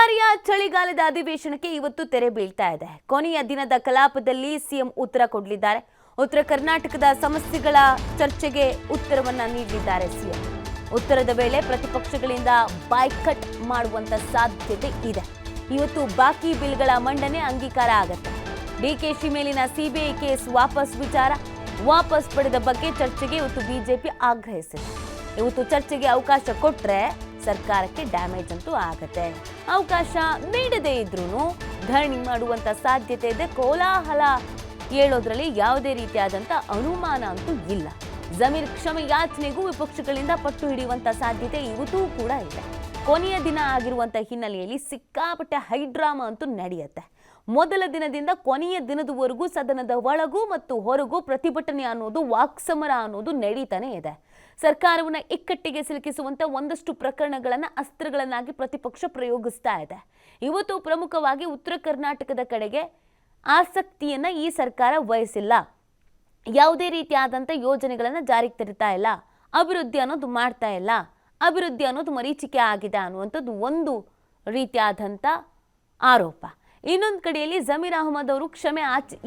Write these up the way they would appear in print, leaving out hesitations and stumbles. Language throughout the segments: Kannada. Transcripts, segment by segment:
ಬಾರಿಯ ಚಳಿಗಾಲದ ಅಧಿವೇಶನಕ್ಕೆ ಇವತ್ತು ತೆರೆ ಬೀಳ್ತಾ ಇದೆ. ಕೊನೆಯ ದಿನದ ಕಲಾಪದಲ್ಲಿ ಸಿಎಂ ಉತ್ತರ ಕೊಡಲಿದ್ದಾರೆ. ಉತ್ತರ ಕರ್ನಾಟಕದ ಸಮಸ್ಯೆಗಳ ಚರ್ಚೆಗೆ ಉತ್ತರವನ್ನ ನೀಡಲಿದ್ದಾರೆ ಸಿಎಂ. ಉತ್ತರದ ವೇಳೆ ಪ್ರತಿಪಕ್ಷಗಳಿಂದ ಬಾಯ್ಕಟ್ ಮಾಡುವಂತ ಸಾಧ್ಯತೆ ಇದೆ. ಇವತ್ತು ಬಾಕಿ ಬಿಲ್ಗಳ ಮಂಡನೆ ಅಂಗೀಕಾರ ಆಗುತ್ತೆ. ಡಿಕೆಶಿ ಮೇಲಿನ ಸಿಬಿಐ ಕೇಸ್ ವಾಪಸ್ ಪಡೆದ ಬಗ್ಗೆ ಚರ್ಚೆಗೆ ಇವತ್ತು ಬಿಜೆಪಿ ಆಗ್ರಹಿಸಿದೆ. ಇವತ್ತು ಚರ್ಚೆಗೆ ಅವಕಾಶ ಕೊಟ್ರೆ ಸರ್ಕಾರಕ್ಕೆ ಡ್ಯಾಮೇಜ್ ಅಂತೂ ಆಗತ್ತೆ. ಅವಕಾಶ ನೀಡದೇ ಇದ್ರೂ ಧರಣಿ ಮಾಡುವಂತ ಸಾಧ್ಯತೆ ಇದೆ. ಕೋಲಾಹಲ ಹೇಳೋದ್ರಲ್ಲಿ ಯಾವುದೇ ರೀತಿಯಾದಂತ ಅನುಮಾನ ಅಂತೂ ಇಲ್ಲ. ಜಮೀರ್ ಕ್ಷಮೆ ಯಾಚನೆಗೂ ವಿಪಕ್ಷಗಳಿಂದ ಪಟ್ಟು ಹಿಡಿಯುವಂತ ಸಾಧ್ಯತೆ ಇವತ್ತೂ ಕೂಡ ಇದೆ. ಕೊನೆಯ ದಿನ ಆಗಿರುವಂತ ಹಿನ್ನೆಲೆಯಲ್ಲಿ ಸಿಕ್ಕಾಪಟ್ಟೆ ಹೈಡ್ರಾಮಾ ಅಂತೂ ನಡೆಯುತ್ತೆ. ಮೊದಲ ದಿನದಿಂದ ಕೊನೆಯ ದಿನದವರೆಗೂ ಸದನದ ಒಳಗೂ ಮತ್ತು ಹೊರಗೂ ಪ್ರತಿಭಟನೆ ಅನ್ನೋದು, ವಾಕ್ಸಮರ ಅನ್ನೋದು ನಡೀತಾನೆ ಇದೆ. ಸರ್ಕಾರವನ್ನ ಇಕ್ಕಟ್ಟಿಗೆ ಸಿಲುಕಿಸುವಂತ ಒಂದಷ್ಟು ಪ್ರಕರಣಗಳನ್ನ ಅಸ್ತ್ರಗಳನ್ನಾಗಿ ಪ್ರತಿಪಕ್ಷ ಪ್ರಯೋಗಿಸ್ತಾ ಇದೆ. ಇವತ್ತು ಪ್ರಮುಖವಾಗಿ ಉತ್ತರ ಕರ್ನಾಟಕದ ಕಡೆಗೆ ಆಸಕ್ತಿಯನ್ನ ಈ ಸರ್ಕಾರ ವಹಿಸಿಲ್ಲ. ಯಾವುದೇ ರೀತಿಯಾದಂಥ ಯೋಜನೆಗಳನ್ನ ಜಾರಿಗೆ ತರ್ತಾ ಇಲ್ಲ. ಅಭಿವೃದ್ಧಿ ಅನ್ನೋದು ಮಾಡ್ತಾ ಇಲ್ಲ. ಅಭಿವೃದ್ಧಿ ಅನ್ನೋದು ಮರೀಚಿಕೆ ಆಗಿದೆ ಅನ್ನುವಂಥದ್ದು ಒಂದು ರೀತಿಯಾದಂಥ ಆರೋಪ. ಇನ್ನೊಂದು ಕಡೆಯಲ್ಲಿ ಜಮೀರ್ ಅಹಮದ್ ಅವರು ಕ್ಷಮೆ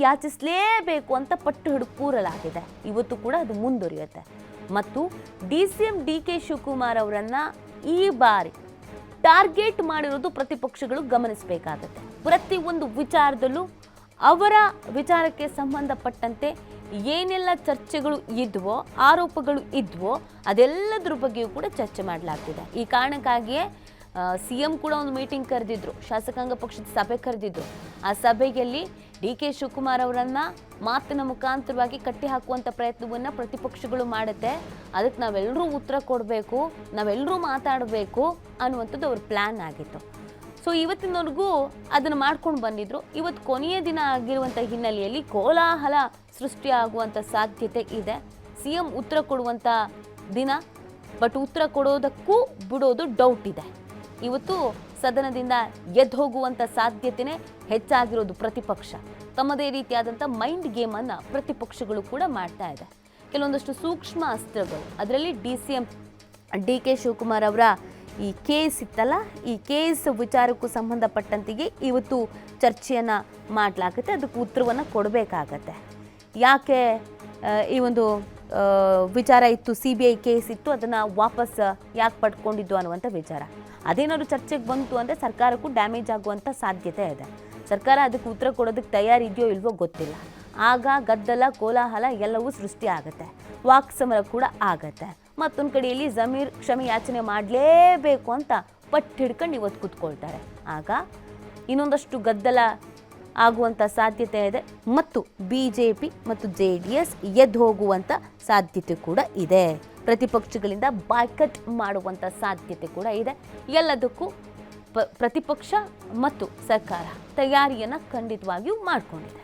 ಯಾಚಿಸಲೇಬೇಕು ಅಂತ ಪಟ್ಟು ಹಿಡಿದು ಕೂರಲಾಗಿದೆ. ಇವತ್ತು ಕೂಡ ಅದು ಮುಂದುವರಿಯುತ್ತೆ. ಮತ್ತು ಡಿಸಿಎಂ ಡಿಕೆ ಶಿವಕುಮಾರ್ ಅವರನ್ನ ಈ ಬಾರಿ ಟಾರ್ಗೆಟ್ ಮಾಡಿರೋದು ಪ್ರತಿಪಕ್ಷಗಳು ಗಮನಿಸಬೇಕಾಗತ್ತೆ. ಪ್ರತಿಯೊಂದು ವಿಚಾರದಲ್ಲೂ ಅವರ ವಿಚಾರಕ್ಕೆ ಸಂಬಂಧಪಟ್ಟಂತೆ ಏನೆಲ್ಲ ಚರ್ಚೆಗಳು ಇದ್ವೋ, ಆರೋಪಗಳು ಇದ್ವೋ ಅದೆಲ್ಲದ್ರ ಬಗ್ಗೆಯೂ ಕೂಡ ಚರ್ಚೆ ಮಾಡಲಾಗ್ತಿದೆ. ಈ ಕಾರಣಕ್ಕಾಗಿಯೇ ಸಿಎಂ ಕೂಡ ಒಂದು ಮೀಟಿಂಗ್ ಕರೆದಿದ್ರು, ಶಾಸಕಾಂಗ ಪಕ್ಷದ ಸಭೆ ಕರೆದಿದ್ರು. ಆ ಸಭೆಯಲ್ಲಿ ಡಿಕೆ ಶಿವಕುಮಾರ್ ಅವರನ್ನ ಮಾತಿನ ಮುಖಾಂತರವಾಗಿ ಕಟ್ಟಿ ಹಾಕುವಂಥ ಪ್ರಯತ್ನವನ್ನು ಪ್ರತಿಪಕ್ಷಗಳು ಮಾಡುತ್ತೆ. ಅದಕ್ಕೆ ನಾವೆಲ್ಲರೂ ಉತ್ತರ ಕೊಡಬೇಕು, ನಾವೆಲ್ಲರೂ ಮಾತಾಡಬೇಕು ಅನ್ನುವಂಥದ್ದು ಅವ್ರ ಪ್ಲ್ಯಾನ್ ಆಗಿತ್ತು. ಸೊ ಇವತ್ತಿನವರೆಗೂ ಅದನ್ನು ಮಾಡ್ಕೊಂಡು ಬಂದಿದ್ರು. ಇವತ್ತು ಕೊನೆಯ ದಿನ ಆಗಿರುವಂಥ ಹಿನ್ನೆಲೆಯಲ್ಲಿ ಕೋಲಾಹಲ ಸೃಷ್ಟಿಯಾಗುವಂಥ ಸಾಧ್ಯತೆ ಇದೆ. ಸಿಎಂ ಉತ್ತರ ಕೊಡುವಂಥ ದಿನ, ಬಟ್ ಉತ್ತರ ಕೊಡೋದಕ್ಕೂ ಬಿಡೋದು ಡೌಟ್ ಇದೆ. ಇವತ್ತು ಸದನದಿಂದ ಎದ್ದು ಹೋಗುವಂಥ ಸಾಧ್ಯತೆನೇ ಹೆಚ್ಚಾಗಿರೋದು ಪ್ರತಿಪಕ್ಷ. ತಮ್ಮದೇ ರೀತಿಯಾದಂಥ ಮೈಂಡ್ ಗೇಮನ್ನು ಪ್ರತಿಪಕ್ಷಗಳು ಕೂಡ ಮಾಡ್ತಾ ಇದೆ. ಕೆಲವೊಂದಷ್ಟು ಸೂಕ್ಷ್ಮ ಅಸ್ತ್ರಗಳು, ಅದರಲ್ಲಿ ಡಿಸಿಎಂ ಡಿಕೆ ಶಿವಕುಮಾರ್ ಅವರ ಈ ಕೇಸ್ ಇತ್ತಲ್ಲ, ಈ ಕೇಸ್ ವಿಚಾರಕ್ಕೂ ಸಂಬಂಧಪಟ್ಟಂತೆಯೇ ಇವತ್ತು ಚರ್ಚೆಯನ್ನು ಮಾಡಲಾಗುತ್ತೆ. ಅದಕ್ಕೆ ಉತ್ತರವನ್ನು ಕೊಡಬೇಕಾಗತ್ತೆ. ಯಾಕೆ ಈ ಒಂದು ವಿಚಾರ ಇತ್ತು, CBI ಕೇಸ್ ಇತ್ತು, ಅದನ್ನು ವಾಪಸ್ ಯಾಕೆ ಪಡ್ಕೊಂಡಿದ್ದು ಅನ್ನುವಂಥ ವಿಚಾರ ಅದೇನಾದ್ರು ಚರ್ಚೆಗೆ ಬಂತು ಅಂದರೆ ಸರ್ಕಾರಕ್ಕೂ ಡ್ಯಾಮೇಜ್ ಆಗುವಂಥ ಸಾಧ್ಯತೆ ಇದೆ. ಸರ್ಕಾರ ಅದಕ್ಕೆ ಉತ್ತರ ಕೊಡೋದಕ್ಕೆ ತಯಾರಿದೆಯೋ ಇಲ್ವೋ ಗೊತ್ತಿಲ್ಲ. ಆಗ ಗದ್ದಲ, ಕೋಲಾಹಲ ಎಲ್ಲವೂ ಸೃಷ್ಟಿ ಆಗುತ್ತೆ. ವಾಕ್ಸಮರ ಕೂಡ ಆಗತ್ತೆ. ಮತ್ತೊಂದು ಕಡೆಯಲ್ಲಿ ಜಮೀರ್ ಕ್ಷಮೆ ಯಾಚನೆ ಮಾಡಲೇಬೇಕು ಅಂತ ಪಟ್ಟು ಹಿಡ್ಕೊಂಡು ಇವತ್ತು ಕೂತ್ಕೊಳ್ತಾರೆ. ಆಗ ಇನ್ನೊಂದಷ್ಟು ಗದ್ದಲ ಆಗುವಂಥ ಸಾಧ್ಯತೆ ಇದೆ. ಮತ್ತು BJP ಮತ್ತು JDS ಎದ್ದು ಹೋಗುವಂಥ ಸಾಧ್ಯತೆ ಕೂಡ ಇದೆ. ಪ್ರತಿಪಕ್ಷಗಳಿಂದ ಬಾಯ್ಕಟ್ ಮಾಡುವಂಥ ಸಾಧ್ಯತೆ ಕೂಡ ಇದೆ. ಎಲ್ಲದಕ್ಕೂ ಪ್ರತಿಪಕ್ಷ ಮತ್ತು ಸರ್ಕಾರ ತಯಾರಿಯನ್ನು ಖಂಡಿತವಾಗಿಯೂ ಮಾಡಿಕೊಂಡಿದೆ.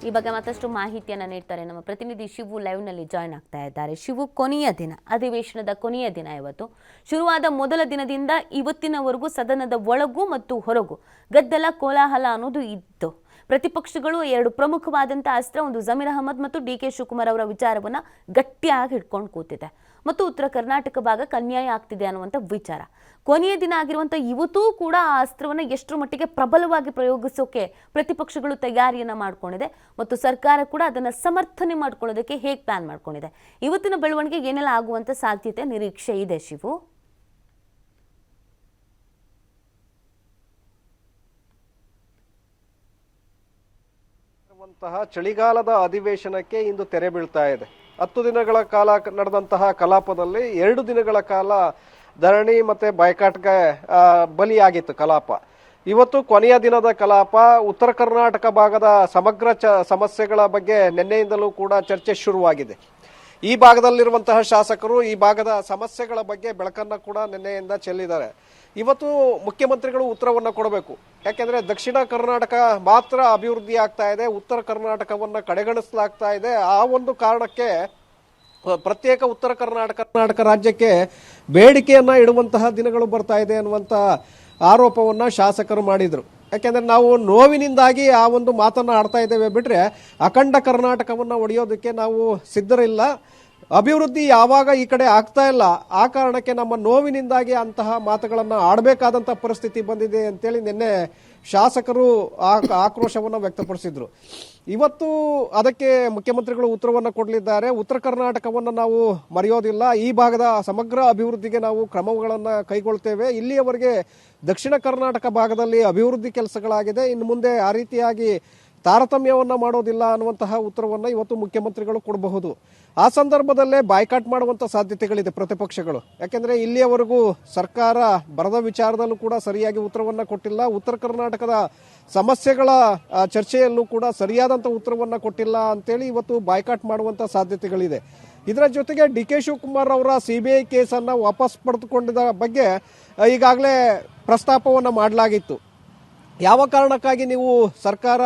ಈ ಬಗ್ಗೆ ಮತ್ತಷ್ಟು ಮಾಹಿತಿಯನ್ನು ನೀಡ್ತಾರೆ ನಮ್ಮ ಪ್ರತಿನಿಧಿ ಶಿವು ಲೈವ್ನಲ್ಲಿ ಜಾಯ್ನ್ ಆಗ್ತಾ ಇದ್ದಾರೆ. ಶಿವು, ಕೊನೆಯ ದಿನ, ಅಧಿವೇಶನದ ಕೊನೆಯ ದಿನ ಇವತ್ತು ಶುರುವಾದ ಮೊದಲ ದಿನದಿಂದ ಇವತ್ತಿನವರೆಗೂ ಸದನದ ಒಳಗೂ ಮತ್ತು ಹೊರಗೂ ಗದ್ದಲ, ಕೋಲಾಹಲ ಅನ್ನೋದು ಇತ್ತು. ಪ್ರತಿಪಕ್ಷಗಳು ಎರಡು ಪ್ರಮುಖವಾದಂಥ ಅಸ್ತ್ರ, ಒಂದು ಜಮೀರ್ ಅಹಮದ್ ಮತ್ತು ಡಿಕೆ ಶಿವಕುಮಾರ್ ಅವರ ವಿಚಾರವನ್ನು ಗಟ್ಟಿಯಾಗಿ ಹಿಡ್ಕೊಂಡು ಕೂತಿದೆ. ಮತ್ತು ಉತ್ತರ ಕರ್ನಾಟಕ ಭಾಗಕ್ಕೆ ಅನ್ಯಾಯ ಆಗ್ತಿದೆ ಅನ್ನುವಂಥ ವಿಚಾರ. ಕೊನೆಯ ದಿನ ಆಗಿರುವಂಥ ಇವತ್ತೂ ಕೂಡ ಆ ಅಸ್ತ್ರವನ್ನು ಎಷ್ಟರ ಮಟ್ಟಿಗೆ ಪ್ರಬಲವಾಗಿ ಪ್ರಯೋಗಿಸೋಕೆ ಪ್ರತಿಪಕ್ಷಗಳು ತಯಾರಿಯನ್ನು ಮಾಡ್ಕೊಂಡಿದೆ. ಮತ್ತು ಸರ್ಕಾರ ಕೂಡ ಅದನ್ನು ಸಮರ್ಥನೆ ಮಾಡ್ಕೊಳ್ಳೋದಕ್ಕೆ ಹೇಗೆ ಪ್ಲಾನ್ ಮಾಡ್ಕೊಂಡಿದೆ. ಇವತ್ತಿನ ಬೆಳವಣಿಗೆ ಏನೆಲ್ಲ ಆಗುವಂಥ ಸಾಧ್ಯತೆ, ನಿರೀಕ್ಷೆ ಇದೆ ಶಿವು? ಚಳಿಗಾಲದ ಅಧಿವೇಶನಕ್ಕೆ ಇಂದು ತೆರೆ ಬೀಳ್ತಾ ಇದೆ. 10 ದಿನಗಳ ಕಾಲ ನಡೆದಂತಹ ಕಲಾಪದಲ್ಲಿ 2 ದಿನಗಳ ಕಾಲ ಧರಣಿ ಮತ್ತೆ ಬಾಯ್ಕಾಟ್ಗೆ ಬಲಿಯಾಗಿತ್ತು ಕಲಾಪ. ಇವತ್ತು ಕೊನೆಯ ದಿನದ ಕಲಾಪ. ಉತ್ತರ ಕರ್ನಾಟಕ ಭಾಗದ ಸಮಗ್ರ ಸಮಸ್ಯೆಗಳ ಬಗ್ಗೆ ನಿನ್ನೆಯಿಂದಲೂ ಕೂಡ ಚರ್ಚೆ ಶುರುವಾಗಿದೆ. ಈ ಭಾಗದಲ್ಲಿರುವಂತಹ ಶಾಸಕರು ಈ ಭಾಗದ ಸಮಸ್ಯೆಗಳ ಬಗ್ಗೆ ಬೆಳಕನ್ನ ಕೂಡ ನಿನ್ನೆಯಿಂದ ಚೆಲ್ಲಿದ್ದಾರೆ. ಇವತ್ತು ಮುಖ್ಯಮಂತ್ರಿಗಳು ಉತ್ತರವನ್ನು ಕೊಡಬೇಕು. ಯಾಕೆಂದ್ರೆ ದಕ್ಷಿಣ ಕರ್ನಾಟಕ ಮಾತ್ರ ಅಭಿವೃದ್ಧಿ ಆಗ್ತಾ ಇದೆ, ಉತ್ತರ ಕರ್ನಾಟಕವನ್ನ ಕಡೆಗಣಿಸಲಾಗ್ತಾ ಇದೆ. ಆ ಒಂದು ಕಾರಣಕ್ಕೆ ಪ್ರತ್ಯೇಕ ಉತ್ತರ ಕರ್ನಾಟಕ ರಾಜ್ಯಕ್ಕೆ ಬೇಡಿಕೆಯನ್ನ ಇಡುವಂತಹ ದಿನಗಳು ಬರ್ತಾ ಇದೆ ಅನ್ನುವಂತ ಆರೋಪವನ್ನ ಶಾಸಕರು ಮಾಡಿದ್ರು. ಯಾಕೆಂದ್ರೆ ನಾವು ನೋವಿನಿಂದಾಗಿ ಆ ಒಂದು ಮಾತನ್ನ ಆಡ್ತಾ ಇದ್ದೇವೆ ಬಿಟ್ರೆ ಅಖಂಡ ಕರ್ನಾಟಕವನ್ನ ಒಡೆಯೋದಕ್ಕೆ ನಾವು ಸಿದ್ಧರಿಲ್ಲ. ಅಭಿವೃದ್ಧಿ ಯಾವಾಗ ಈ ಕಡೆ ಆಗ್ತಾ ಇಲ್ಲ ಆ ಕಾರಣಕ್ಕೆ ನಮ್ಮ ನೋವಿನಿಂದಾಗಿ ಅಂತಹ ಮಾತುಗಳನ್ನು ಆಡಬೇಕಾದಂಥ ಪರಿಸ್ಥಿತಿ ಬಂದಿದೆ ಅಂತೇಳಿ ನಿನ್ನೆ ಶಾಸಕರು ಆಕ್ರೋಶವನ್ನು ವ್ಯಕ್ತಪಡಿಸಿದ್ರು. ಇವತ್ತು ಅದಕ್ಕೆ ಮುಖ್ಯಮಂತ್ರಿಗಳು ಉತ್ತರವನ್ನು ಕೊಡಲಿದ್ದಾರೆ. ಉತ್ತರ ಕರ್ನಾಟಕವನ್ನು ನಾವು ಮರೆಯೋದಿಲ್ಲ, ಈ ಭಾಗದ ಸಮಗ್ರ ಅಭಿವೃದ್ಧಿಗೆ ನಾವು ಕ್ರಮಗಳನ್ನು ಕೈಗೊಳ್ತೇವೆ. ಇಲ್ಲಿಯವರೆಗೆ ದಕ್ಷಿಣ ಕರ್ನಾಟಕ ಭಾಗದಲ್ಲಿ ಅಭಿವೃದ್ಧಿ ಕೆಲಸಗಳಾಗಿದೆ, ಇನ್ನು ಮುಂದೆ ಆ ರೀತಿಯಾಗಿ ತಾರತಮ್ಯವನ್ನ ಮಾಡೋದಿಲ್ಲ ಅನ್ನುವಂತಹ ಉತ್ತರವನ್ನು ಇವತ್ತು ಮುಖ್ಯಮಂತ್ರಿಗಳು ಕೊಡಬಹುದು. ಆ ಸಂದರ್ಭದಲ್ಲೇ ಬಾಯ್ಕಾಟ್ ಮಾಡುವಂತ ಸಾಧ್ಯತೆಗಳಿದೆ ಪ್ರತಿಪಕ್ಷಗಳು. ಯಾಕೆಂದ್ರೆ ಇಲ್ಲಿಯವರೆಗೂ ಸರ್ಕಾರ ಬರದ ವಿಚಾರದಲ್ಲೂ ಕೂಡ ಸರಿಯಾಗಿ ಉತ್ತರವನ್ನ ಕೊಟ್ಟಿಲ್ಲ, ಉತ್ತರ ಕರ್ನಾಟಕದ ಸಮಸ್ಯೆಗಳ ಚರ್ಚೆಯಲ್ಲೂ ಕೂಡ ಸರಿಯಾದಂತ ಉತ್ತರವನ್ನ ಕೊಟ್ಟಿಲ್ಲ ಅಂತೇಳಿ ಇವತ್ತು ಬಾಯ್ಕಾಟ್ ಮಾಡುವಂತ ಸಾಧ್ಯತೆಗಳಿದೆ. ಇದರ ಜೊತೆಗೆ ಡಿ.ಕೆ. ಶಿವಕುಮಾರ್ ಅವರ ಸಿಬಿಐ ಕೇಸನ್ನ ವಾಪಸ್ ಪಡೆದುಕೊಂಡಿದ್ದ ಬಗ್ಗೆ ಈಗಾಗಲೇ ಪ್ರಸ್ತಾಪವನ್ನ ಮಾಡಲಾಗಿತ್ತು. ಯಾವ ಕಾರಣಕ್ಕಾಗಿ ನೀವು ಸರ್ಕಾರ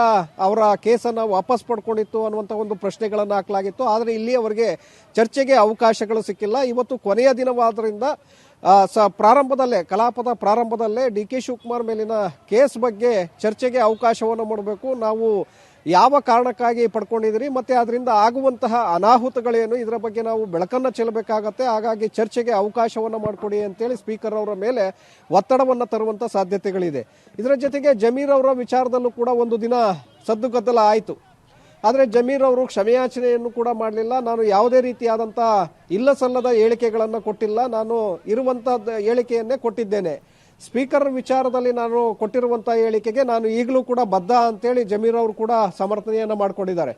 ಅವರ ಕೇಸನ್ನು ವಾಪಸ್ ಪಡ್ಕೊಂಡಿತ್ತು ಅನ್ನುವಂಥ ಒಂದು ಪ್ರಶ್ನೆಗಳನ್ನು ಹಾಕಲಾಗಿತ್ತು. ಆದರೆ ಇಲ್ಲಿಯವರೆಗೆ ಚರ್ಚೆಗೆ ಅವಕಾಶಗಳು ಸಿಕ್ಕಿಲ್ಲ. ಇವತ್ತು ಕೊನೆಯ ದಿನವಾದ್ದರಿಂದ ಕಲಾಪದ ಪ್ರಾರಂಭದಲ್ಲೇ ಡಿ.ಕೆ. ಶಿವಕುಮಾರ್ ಮೇಲಿನ ಕೇಸ್ ಬಗ್ಗೆ ಚರ್ಚೆಗೆ ಅವಕಾಶವನ್ನು ಮಾಡಬೇಕು. ನಾವು ಯಾವ ಕಾರಣಕ್ಕಾಗಿ ಪಡ್ಕೊಂಡಿದ್ದೀರಿ ಮತ್ತೆ ಅದರಿಂದ ಆಗುವಂತಹ ಅನಾಹುತಗಳೇನು, ಇದರ ಬಗ್ಗೆ ನಾವು ಬೆಳಕನ್ನು ಚೆಲ್ಲಬೇಕಾಗತ್ತೆ. ಹಾಗಾಗಿ ಚರ್ಚೆಗೆ ಅವಕಾಶವನ್ನು ಮಾಡಿಕೊಡಿ ಅಂತೇಳಿ ಸ್ಪೀಕರ್ ಅವರ ಮೇಲೆ ಒತ್ತಡವನ್ನು ತರುವಂತ ಸಾಧ್ಯತೆಗಳಿದೆ. ಇದರ ಜೊತೆಗೆ ಜಮೀರ್ ಅವರ ವಿಚಾರದಲ್ಲೂ ಕೂಡ ಒಂದು ದಿನ ಸದ್ದುಗದ್ದಲ ಆಯಿತು. ಆದರೆ ಜಮೀರ್ ಅವರು ಕ್ಷಮೆಯಾಚನೆಯನ್ನು ಕೂಡ ಮಾಡಲಿಲ್ಲ. ನಾನು ಯಾವುದೇ ರೀತಿಯಾದಂಥ ಇಲ್ಲ ಸಲ್ಲದ ಹೇಳಿಕೆಗಳನ್ನು ಕೊಟ್ಟಿಲ್ಲ, ನಾನು ಇರುವಂತಹ ಹೇಳಿಕೆಯನ್ನೇ ಕೊಟ್ಟಿದ್ದೇನೆ. ಸ್ಪೀಕರ್ ವಿಚಾರದಲ್ಲಿ ನಾನು ಕೊಟ್ಟಿರುವಂತಹ ಹೇಳಿಕೆಗೆ ನಾನು ಈಗಲೂ ಕೂಡ ಬದ್ಧ ಅಂತೇಳಿ ಜಮೀರ್ ಅವರು ಕೂಡ ಸಮರ್ಥನೆಯನ್ನ ಮಾಡಿಕೊಂಡಿದ್ದಾರೆ.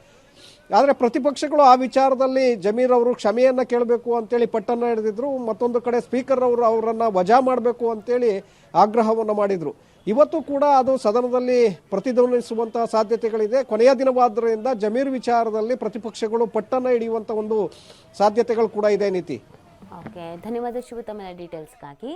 ಆದರೆ ಪ್ರತಿಪಕ್ಷಗಳು ಆ ವಿಚಾರದಲ್ಲಿ ಜಮೀರ್ ಅವರು ಕ್ಷಮೆಯನ್ನ ಕೇಳಬೇಕು ಅಂತೇಳಿ ಪಟ್ಟನ್ನ ಹಿಡಿದಿದ್ರು. ಮತ್ತೊಂದು ಕಡೆ ಸ್ಪೀಕರ್ ಅವರು ಅವರನ್ನ ವಜಾ ಮಾಡಬೇಕು ಅಂತೇಳಿ ಆಗ್ರಹವನ್ನು ಮಾಡಿದ್ರು. ಇವತ್ತು ಕೂಡ ಅದು ಸದನದಲ್ಲಿ ಪ್ರತಿಧ್ವನಿಸುವಂತಹ ಸಾಧ್ಯತೆಗಳಿದೆ. ಕೊನೆಯ ದಿನವಾದ್ದರಿಂದ ಜಮೀರ್ ವಿಚಾರದಲ್ಲಿ ಪ್ರತಿಪಕ್ಷಗಳು ಪಟ್ಟನ್ನ ಹಿಡಿಯುವಂತ ಒಂದು ಸಾಧ್ಯತೆಗಳು ಕೂಡ ಇದೆ. ನೀತಿ. ಓಕೆ, ಧನ್ಯವಾದ ಶಿವು ತಮ್ಮ ಡೀಟೇಲ್ಸ್ಗಾಗಿ.